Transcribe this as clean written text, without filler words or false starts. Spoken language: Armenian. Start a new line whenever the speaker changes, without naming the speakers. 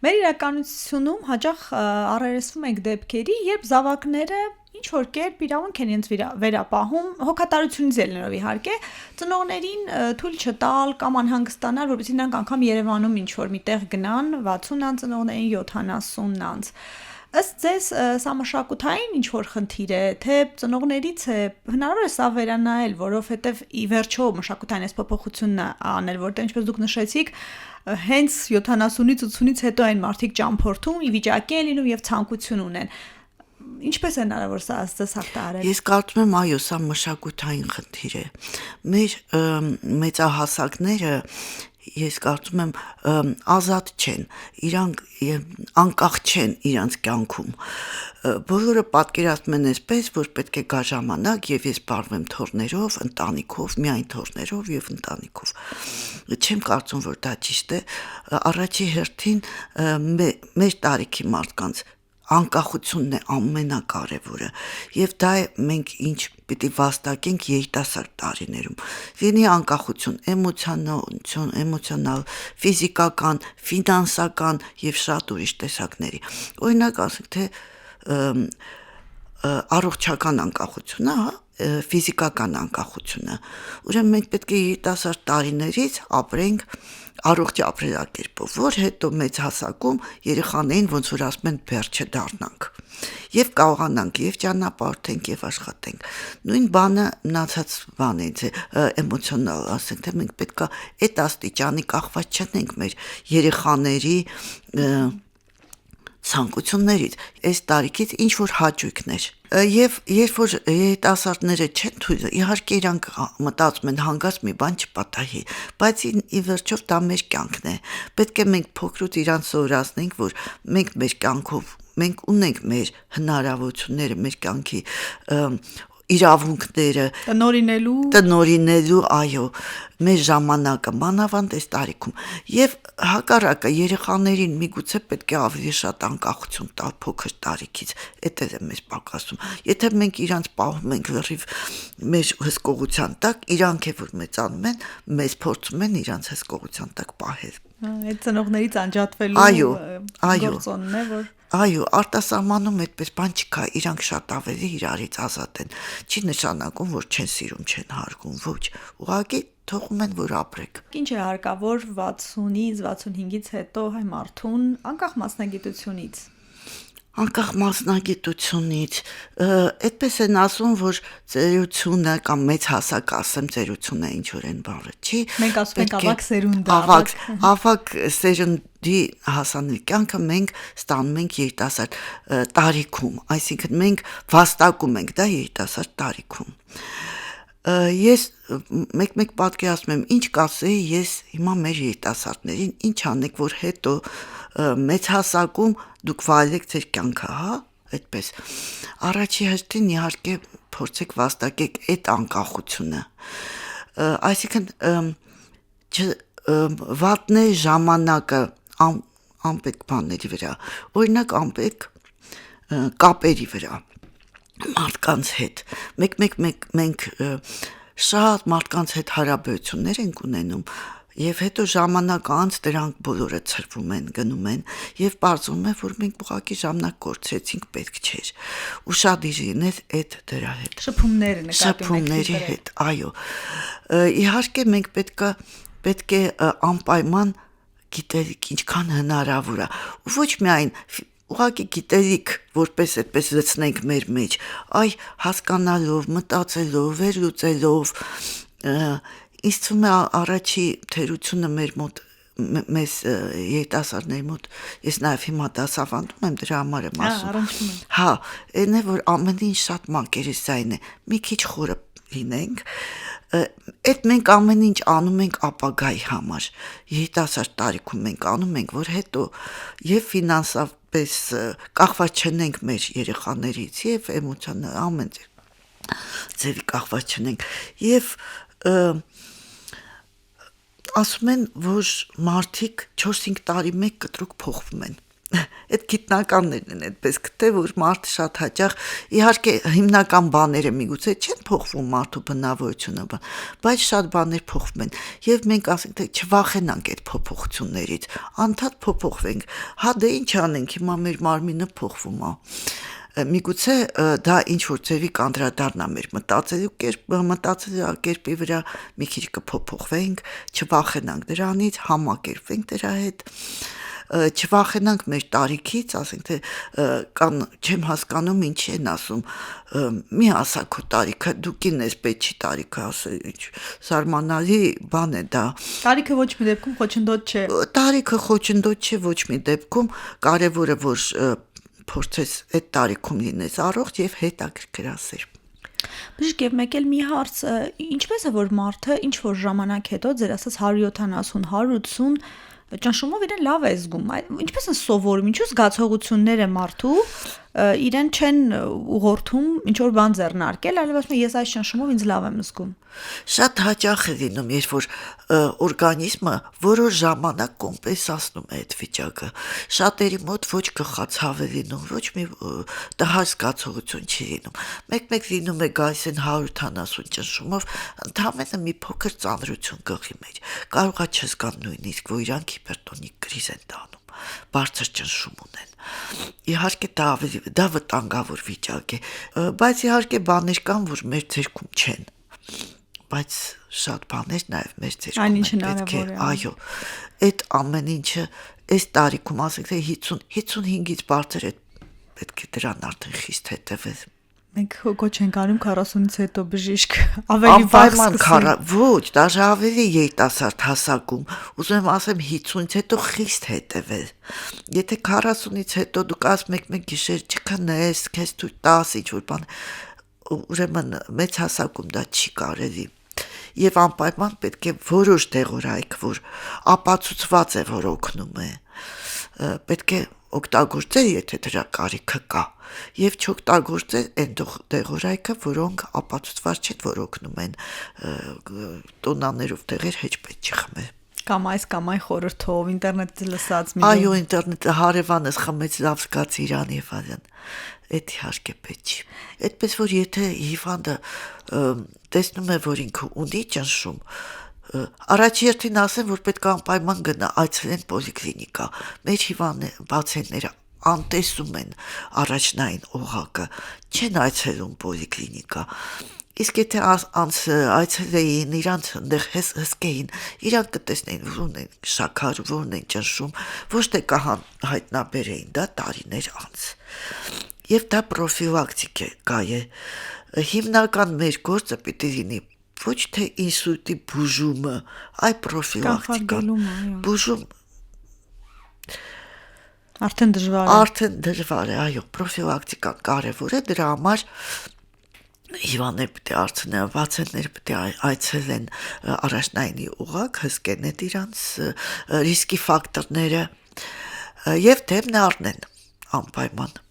Մեր իրականությունում հաճախ առերեսվում ենք դեպքերի, երբ զավակները ինչ որ կերպ իրավունք են իրենց վերապահում, հոգատարությունից ելնելով իհարկե, ծնողներին թույլ չտալ կամ անհանգստանալ, որովհետեւ նրանք անգամ Երևանում ինչ որ միտեղ գնան 60 անց ծնողներին 70 անց։ Ըստ ձեզ սա մշակութային ինչ որ խնդիր է, թե ծնողներից է հնարավոր է սա վերանայել, որովհետև ի վերջո մշակութային այս փոփոխությունն անել, որտեղ ինչպես դուք նշեցիք, հենց 70-ից 80-ից հետո այն մարդիկ ճամփորդում, ի վիճակի են լինում եւ ցանկություն ունեն։ Ինչպես է հնարավոր սա ըստ հաղթահարել։
Ես կարծում եմ, այո, սա մշակութային խնդիր է։ Մեր մեծահասակները ես կարծում եմ ազատ չեն, իրանք անկախ չեն իրանց կյանքում։ Բոլորը պատկերացնում են այսպես, որ պետք է գա ժամանակ եւ ես բարվեմ թորներով, ընտանիքով, միայն թորներով եւ ընտանիքով։ Չեմ կարծում, որ դա ճիշտ է։ Առաջի հերթին մեր տարիքի մարդկանց անկախությունն է ամենակարևորը եւ դա է մենք ինչ պիտի վաստակենք երիտասարդ տարիներում լինի անկախություն էմոցիոնալ, ֆիզիկական, ֆինանսական եւ շատ ուրիշ տեսակների օրինակ ասենք թե առողջական անկախությունը, ֆիզիկական անկախությունը ուրեմն մենք պետք է երիտասարդ տարիներից ապրենք առողջ ապրելակերպով, որ հետո մեծ հասակում երեխաներին ոնց որ ասում են բեռ չդառնանք եւ կարողանանք եւ ճանապարհենք եւ աշխատենք։ Նույն բանը մնացած բան է, էմոցիոնալ, ասենք թե մենք պետքա այդ աստիճանի կախված չենք մեր երեխաների ցանկություններից, այս տարիքից ինչ որ հաճույքներ։ Եվ երբ որ երիտասարդները չեն թույլ, իհարկե իրանք մտածում են հանգած մի բան չպատահի, բայց ի վերջով դա մեր կյանքն է։ Պետք է մենք փոքրուց իրանք սովորացնենք, որ մենք մեր կյանքով մենք ունենք մեր հնարավորությունները, մեր կյանքի իրավունքները տնօրինելու, այո, մեր ժամանակը մանավանդ այս տարիքում եւ հակառակը երեխաներին միգուցե պետք է ավելի շատ անկախություն տալ փոքր տարիքից, դա է մեզ պակասում։ Եթե մենք իրանց պահում ենք լրիվ մեր հսկողության տակ, իրանք է որ մեծանում են, մեզ փորձում են իրանց հսկողության տակ պահել։
Այդ ծնողներից անջատվելու գործոնն է, որ
Այո, արտասահմանում այդպես բան չկա, իրանք շատ ավելի իրարից ազատ են։ Չի նշանակում, որ չեն սիրում, չեն հարգում, ոչ, ուղղակի թողում են, որ ապրեք։
Ինչ է հարկավոր 60-ից 65-ից հետո հայ մարդուն անկախ մասնագիտությունից։
Անկախ մասնագիտությունից, այդպես են ասում, որ ծերությունը կամ մեծ հասակ ասեմ ծերությունը ինչ որ են բառը, չի։
Մենք ասում ենք ավակ սերունդը,
ավակ սերունդի հասանելի կյանքը մենք ստանում ենք երիտասարդ տարիքում, այսինքն մենք վաստակում ենք դա երիտասարդ տարիքում։ Ես մեկ պատկերացնում եմ, ինչ կասեի ես հիմա մեր երիտասարդներին, ինչ անեք, որ հետո մեծ հասակում դուք վայելեք ձեր կյանքը, հա, այդպես։ Առաջի հերթին իհարկե փորձեք վաստակեք այդ անկախությունը։ Այսինքն վատներ ժամանակը անպետք բաների վրա, օրինակ անպետք կապերի վրա մարդկանց հետ։ Մենք շատ մարդկանց հետ հարաբերություններ ենք ունենում եւ հետո ժամանակ անց դրանք բոլորը ծրվում են, գնում են եւ պարզվում է, որ մենք ուղղակի ժամանակ կորցրեցինք, պետք չէր։ Ուշադիր լինել այդ դրա հետ։
Շփումների
հետ, այո։ Իհարկե մենք պետք է անպայման գիտելիք ինչքան հնարավոր է։ Ոչ միայն ուղղակի գիտելիք, որպես այդպես լցնենք մեր մեջ, այ հասկանալով, մտածելով, վերլուծելով, ինձ թվում է առաջի թերությունը մեր մոտ մեզ երիտասարդների մոտ ես նաև հիմա դասավանդում եմ դրա համար եմ ասում։ Հա, այն է որ ամեն ինչ շատ մակերեսային է, մի քիչ խորը լինենք, այդ մենք ամեն ինչ անում ենք ապագայի համար, երիտասարդ տարիքում մենք անում ենք, որ հետո եւ ֆինանսապես կախված չնենք մեր երեխաներից եւ էմոցիոնալ ամեն ձևի կախված չնենք եւ ասում են, որ մարդիկ 4-5 տարի մեկ կտրուկ փոխվում են։ այդ գիտնականներն են այդպես գտե, որ մարդը շատ հաճախ իհարկե հիմնական բաները միգուցե չեն փոխվում մարդու բնավորությունը, բայց շատ բաներ փոխվում են եւ մենք ասենք թե չվախենանք այդ փոփոխություններից, անդադ փոփոխվենք, հա դե ինչ անենք, հիմա մեր մարմինը փոխվում է միգուցե դա ինչ որ ձևի կանդրադառնա մեր մտածելակերպի վրա, մի քիչ կփոփոխվենք, չվախենանք դրանից, համակերպվենք դրա հետ, չվախենանք մեր տարիքից, ասենք թե կան չեմ հասկանում ինչ են ասում, մի ասա քո տարիքը, դու կին ես, պետք չի տարիքը ասել, ինչ զարմանալի բան է դա։
Տարիքը ոչ մի դեպքում խոչընդոտ չէ։
Տարիքը խոչընդոտ չէ ոչ մի դեպքում, կարևորը որ փորձես այդ տարիքում լինես առողջ եւ հետաքրքրասեր։
Բժիշկ, եւ մեկ էլ մի հարց, ինչպես է որ մարդը ինչ որ ժամանակ հետո ձեր ասած 170, 180 ճնշումով իրեն լավ է զգում, ինչպես են սովորում, ինչու զգացողությունները մարդու իրեն չեն ուղղորդում ինչ որ բան ձեռնարկել, այլ ասում ես այս ճնշումով ինձ լավ եմ զգում։
Շատ հաճախ է լինում, երբ որ օրգանիզմը որոշ ժամանակ կոմպենսացնում է այդ վիճակը։ Շատերի մոտ ոչ գլխացավ է լինում, ոչ մի տհաճ զգացողություն չի լինում։ Մեկ-մեկ լինում է գալիս են 170 ճնշումով, ընդամենը մի փոքր ծանրություն գլխի մեջ։ Կարող է չզգան նույնիսկ, որ իրանք հիպերտոնիկ կրիզ են տանում, բարձր ճնշում ունեն։ Իհարկե դա վտանգավոր վիճակ է, բայց իհարկե բաներ կան, որ մեր ձեռքում չեն, բայց շատ բաներ նաև մեր ձեռքում են, պետք է, այո, այդ ամեն ինչը այս տարիքում ասենք թե 50-55-ից բարձր է, պետք է դրան արդեն խիստ հետևել։
Մենք կոչ ենք անում 40-ից հետո բժիշկ, ավելի վաղ սկսել։
Ոչ, դաժե ավելի երիտասարդ հասակում, ուզում եմ ասեմ 50-ից հետո խիստ հետևել։ Եթե 40-ից հետո դու կաս մեկ-մեկ գիշեր չքնես, քեզ թույլ տաս ինչ-որ բան, ուրեմն մեծ հասակում դա չի կարելի։ Եվ անպայման պետք է որոշ դեղորայք, որ ապացուցված է, որ օգնում է, պետք է օգտագործել, եթե դրա կարիքը կա, եւ չօգտագործել այն դեղորայքը, որոնք ապացուցված չեն, որ օգնում են տոնաներով դեղեր հեչպետ չխմել։
Կամ այս կամ այն խորհրդով ինտերնետից լսած մի։
Այո, ինտերնետը հարևանս խմեց լավ զգաց իրան եւ այլն։ Այդ իհարկե պետք չի։ Այդպես որ եթե հիվանդը տեսնում է, որ ինքը ունի ճնշում, առաջին ասեմ, որ պետք է անպայման գնա այցելեն պոլիկլինիկա։ Մեր պացիենտները անտեսում են առաջնային օղակը, չեն այցելում պոլիկլինիկա։ Իսկ եթե այցելեին, իրանց այնտեղ հսկեին, իրանք կտեսնեին, որն են շաքար, որն են ճնշում, ոչ թե կհայտնաբերեին դա տարիներ անց։ Եվ դա պրոֆիլակտիկա է։ Հիմնական մեր գործը պիտի լինի ոչ թե ինսուլտի բուժումը, այլ պրոֆիլակտիկան։ Բուժում
արդեն դժվար է։
Արդեն դժվար է, այո, պրոֆիլակտիկան կարևոր է, դրա համար հիվանդներ պետք է արցնեն, պացիենտները պետք է այցելեն առաջնայինի օղակ, հսկեն այդ իրանց ռիսկի ֆակտորները եւ դեմն առնեն անպայման։